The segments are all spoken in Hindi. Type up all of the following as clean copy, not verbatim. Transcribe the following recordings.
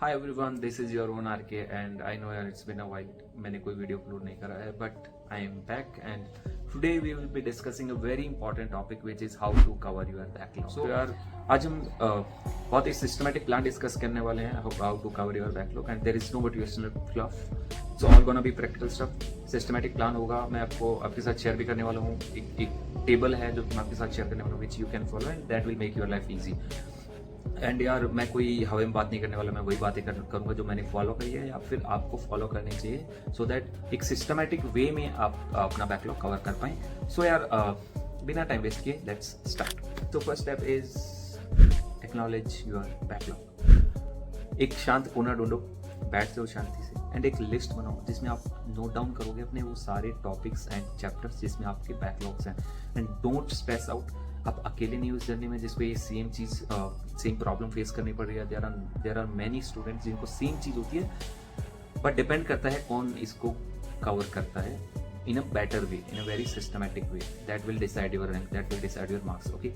Hi everyone, this is your own RK and I know यार इट्स बीन अ व्हाइल मैंने कोई वीडियो अपलोड नहीं करा है but I am back and today we will be discussing a very important topic which is how to cover your backlog. So यार आज हम बहुत ही सिस्टमेटिक प्लान डिस्कस करने वाले हैं how to cover your backlog and there is no motivational fluff. So all gonna be practical stuff. Systematic plan होगा, मैं आपको आपके साथ शेयर भी करने वाला हूँ। एक टेबल है जो मैं आपके साथ शेयर करने वाला हूँ which you can follow and that will make your life easy. And यार मैं कोई हवा में बात नहीं करने वाला, मैं वही बातें करूँगा जो मैंने फॉलो करी है या फिर आपको फॉलो करनी चाहिए सो दैट एक सिस्टमेटिक वे में आप अपना बैकलॉग कवर कर पाएँ। सो यार बिना टाइम वेस्ट किए लेट्स स्टार्ट। तो first step is acknowledge your backlog. एक शांत कोना ढूंढो, बैठ जाओ शांति से एंड एक लिस्ट बनाओ जिसमें आप नोट डाउन करोगे अपने वो सारे टॉपिक्स एंड चैप्टर्स जिसमें आपके बैकलॉग्स हैं। एंड डोंट स्ट्रेस आउट, आप अकेले नहीं उस जर्नी में जिसपे ये सेम चीज़ सेम प्रॉब्लम फेस करनी पड़ रही है। देयर आर मैनी स्टूडेंट्स जिनको सेम चीज़ होती है बट डिपेंड करता है कौन इसको कवर करता है in a better way, in a very systematic way. That will decide your rank, that will decide your marks. Okay,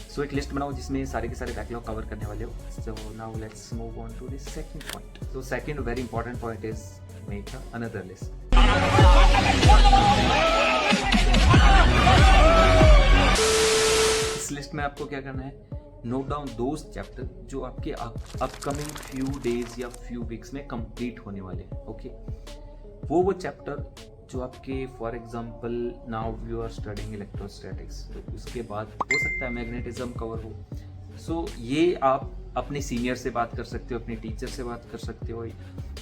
so एक लिस्ट बनाओ जिसमें सारे के सारे बैकलॉग कवर करने वाले हो। So now let's move on to the second point. So second very important point is make another list. इस लिस्ट में आपको क्या करना है, नोट डाउन दोज चैप्टर जो आपके अपकमिंग फ्यू डेज या फ्यू वीक्स में कंप्लीट होने वाले हैं। ओके, वो चैप्टर जो आपके for example now you are studying electrostatics, तो उसके बाद हो सकता है मैग्नेटिज्म कवर हो। सो ये आप अपने सीनियर से बात कर सकते हो, अपने टीचर से बात कर सकते हो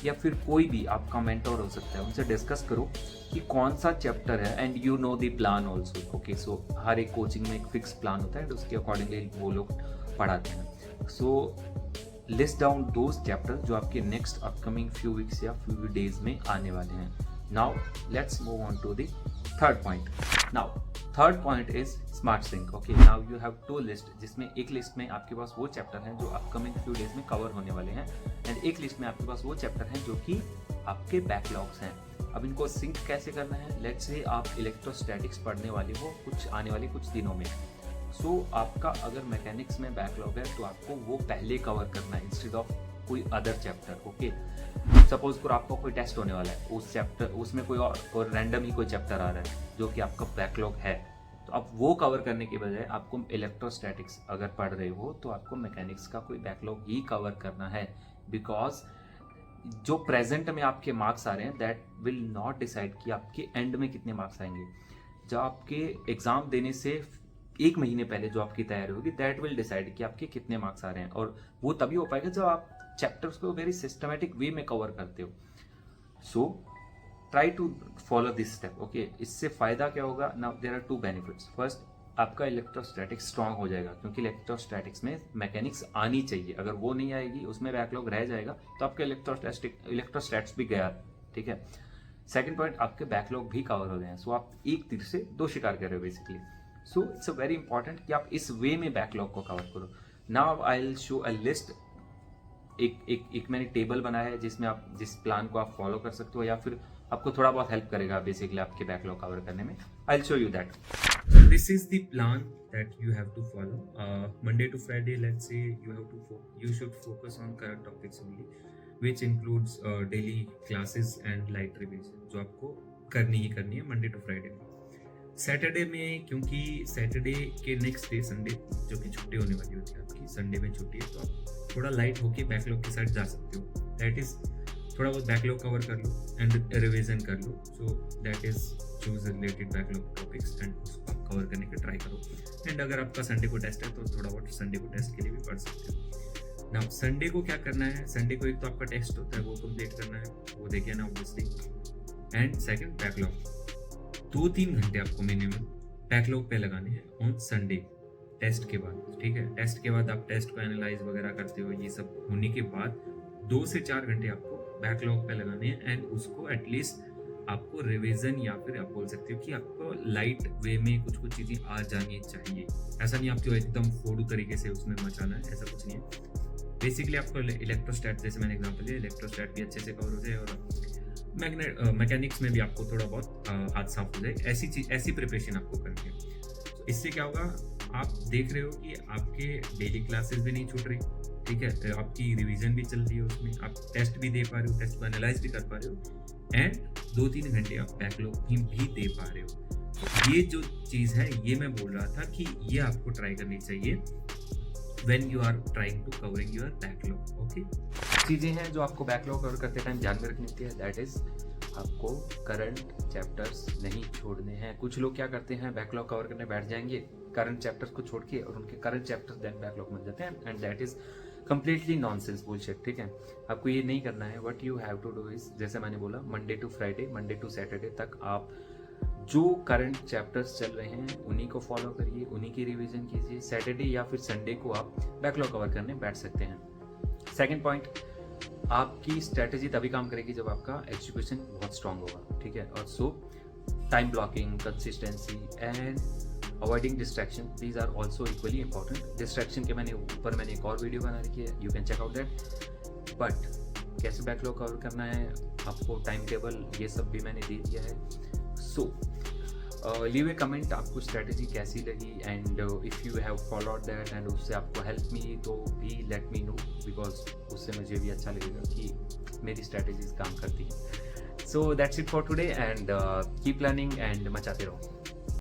या फिर कोई भी आपका मेंटर हो सकता है, उनसे डिस्कस करो कि कौन सा चैप्टर है and you know the plan also. Okay, so हर एक कोचिंग में एक फिक्स प्लान होता है एंड उसके अकॉर्डिंगली वो लोग पढ़ाते हैं। So list down those chapter जो आपके नेक्स्ट अपकमिंग फ्यू वीक्स या फ्यू डेज में आने वाले हैं। Now let's move on to the third point. Now third point is smart sync. Okay, now you have to list जिसमें एक लिस्ट में आपके पास वो चैप्टर हैं जो अपकमिंग फ्यू डेज में कवर होने वाले हैं एंड एक लिस्ट में आपके पास वो चैप्टर हैं जो कि आपके बैकलॉग्स हैं। अब इनको सिंक कैसे करना है, लेट्स से आप इलेक्ट्रोस्टैटिक्स पढ़ने वाले हो कुछ आने वाले कुछ दिनों में। सो आपका अगर मैकेनिक्स में बैकलॉग है तो आपको वो पहले कवर करना है इंस्टेड ऑफ कोई अदर चैप्टर। ओके, सपोज करो आपका कोई टेस्ट होने वाला है, उस चैप्टर उसमें कोई और रैंडम ही कोई चैप्टर आ रहा है जो कि आपका बैकलॉग है, तो आप वो कवर करने के बजाय आपको इलेक्ट्रोस्टैटिक्स अगर पढ़ रहे हो तो आपको मैकेनिक्स का कोई बैकलॉग ही कवर करना है। बिकॉज जो प्रेजेंट में आपके मार्क्स आ रहे हैं दैट विल नॉट डिसाइड कि आपके एंड में कितने मार्क्स आएंगे। जब आपके एग्जाम देने से एक महीने पहले जो आपकी तैयारी होगी दैट विल डिसाइड कि आपके कितने मार्क्स आ रहे हैं, और वो तभी हो पाएगा जब आप चैप्टर्स को वेरी सिस्टमेटिक वे में कवर करते हो। So try to follow this step. Okay, इससे फायदा क्या होगा, now there are two benefits. First, आपका इलेक्ट्रोस्टैटिक्स स्ट्रांग हो जाएगा क्योंकि इलेक्ट्रोस्टैटिक्स में मैकेनिक्स आनी चाहिए, अगर वो नहीं आएगी उसमें बैकलॉग रह जाएगा तो आपका इलेक्ट्रोस्टैट्स भी गया। ठीक है, सेकंड पॉइंट, आपके बैकलॉग भी कवर हो गए। सो आप एक तीर से दो शिकार कर रहे हो basically. So it's a very important कि आप इस वे में बैकलॉग को कवर करो। Now I will show a list. एक मैंने टेबल बनाया है जिसमें आप जिस प्लान को आप फॉलो कर सकते हो या फिर आपको थोड़ा बहुत हेल्प करेगा बेसिकली आपके बैकलॉग कवर करने में। I will show you that. This is the plan that you have to follow. Monday to Friday let's say you should focus on current topics only, which includes daily classes and light revision जो आपको करनी ही करनी है मंडे टू फ्राइडे में। सैटरडे में, क्योंकि सैटरडे के नेक्स्ट डे संडे जो कि छुट्टी होने वाली होती है आपकी, संडे में छुट्टी है, तो आप थोड़ा लाइट होके बैकलॉग के साथ जा सकते हो। दैट इज थोड़ा बहुत बैकलॉग कवर कर लो एंड रिवीजन कर लो। So that is choose related backlog topics and उसको आप कवर करने का ट्राई करो। एंड अगर आपका संडे को टेस्ट है तो थोड़ा बहुत संडे को टेस्ट के लिए भी पढ़ सकते हो। नाउ संडे को क्या करना है, संडे को एक तो आपका टेस्ट होता है वो कंप्लीट करना है, वो देखिए ना ऑब्वियसली। एंड सेकंड, बैकलॉग 2-3 घंटे आपको मिनिमम बैकलॉग पे लगाने हैं ऑन संडे टेस्ट के बाद। ठीक है, टेस्ट के बाद आप टेस्ट को एनालाइज वगैरह करते हो, ये सब होने के बाद 2 से 4 घंटे आपको बैकलॉग पे लगाने हैं एंड उसको एटलीस्ट आपको रिवीजन या फिर आप बोल सकते हो कि आपको लाइट वे में कुछ चीज़ें आ जानी चाहिए। ऐसा नहीं आपको एकदम फोड़ू तरीके से उसमें मचाना है, ऐसा कुछ नहीं है। बेसिकली आपको इलेक्ट्रोस्टैट, जैसे मैंने एग्जाम्पल दिया, इलेक्ट्रोस्टैट भी अच्छे से कवर हो जाए और मैकेनिक्स में भी आपको थोड़ा बहुत हाथ साफ हो जाए। ऐसी प्रिपरेशन आपको करनी है। तो इससे क्या होगा, आप देख रहे हो कि आपके डेली क्लासेस भी नहीं छूट रही। ठीक है, आपकी रिवीजन भी चल रही है उसमें, आप टेस्ट भी दे पा रहे हो, टेस्ट को एनालाइज भी कर पा रहे हो, एंड 2-3 घंटे आप बैकलॉग भी दे पा रहे हो। ये जो चीज़ है ये मैं बोल रहा था कि ये आपको ट्राई करनी चाहिए when you are trying to covering your backlog. Okay? चीज़ें हैं जो आपको बैकलॉग कवर करते टाइम ध्यान में रखनी होती है, दैट इज आपको करंट चैप्टर्स नहीं छोड़ने हैं। कुछ लोग क्या करते हैं, बैकलॉग कवर करने बैठ जाएंगे करंट चैप्टर्स को छोड़ के, और उनके करंट चैप्टर्स देन बैकलॉग बन जाते हैं, and that is completely nonsense bullshit. ठीक है, आपको ये नहीं करना है। What you have to do is, जैसे मैंने बोला, Monday to Friday, Monday to Saturday तक आप जो करंट चैप्टर्स चल रहे हैं उन्हीं को फॉलो करिए, उन्हीं की रिवीजन कीजिए। सैटरडे या फिर संडे को आप बैकलॉग कवर करने बैठ सकते हैं। सेकंड पॉइंट, आपकी स्ट्रेटेजी तभी काम करेगी जब आपका एग्जीक्यूशन बहुत स्ट्रांग होगा। ठीक है, और so time blocking, consistency and avoiding distraction, these are also equally important. मैंने मैंने एक और वीडियो बना रखी है, you can check out that. But कैसे बैकलॉग कवर करना है, आपको टाइम टेबल, ये सब भी मैंने दे दिया है। सो लीव ए कमेंट, आपको स्ट्रेटेजी कैसी लगी, and if you have followed that and उससे आपको हेल्प मिली तो भी लेट मी नो, बिकॉज उससे मुझे भी अच्छा लगेगा कि मेरी स्ट्रेटेजीज काम करती हैं। So that's it for today, and keep learning and मचाते रहो।